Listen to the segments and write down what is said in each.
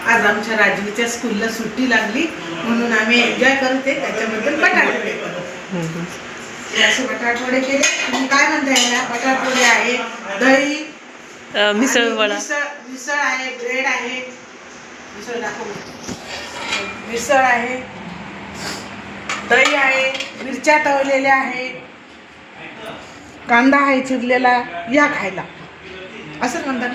आज आमच्या राजवीच्या स्कूलला सुट्टी लागली म्हणून आम्ही एन्जॉय करते, त्याच्याबद्दल बटाटवडे करतो। असे बटाटवडे केले। तुम्ही काय म्हणताय ना? बटाटवडे आहे, दही, मिसळ वडा, मिसळ आहे, ब्रेड आहे, मिसळ दाखव, मिसळ आहे, दही आहे, मिरच्या तळलेल्या आहे, कांदा आहे चिरलेला, या खायला असंच म्हणतात।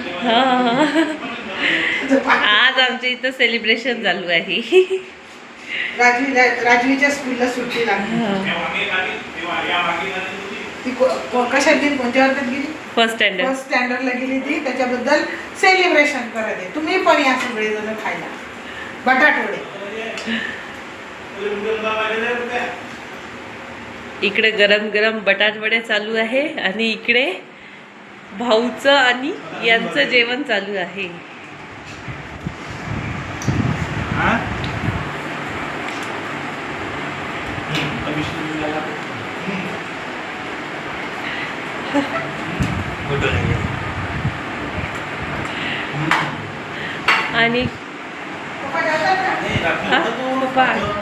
आज आमच्या इथं सेलिब्रेशन चालू आहे। राजवीच्या स्कूलला सुट्टी लागली। ती कशात गेली, कोणत्या वर्गात गेली? फर्स्ट स्टँडर्डला गेली ती, त्याच्याबद्दल सेलिब्रेशन करत आहे। तुम्ही पण या सगळेजण खायला बटाटवडे। इकडे गरम गरम बटाटवडे चालू आहे आणि इकडे भाऊचं आणि यांचं जेवण चालू आहे। आणि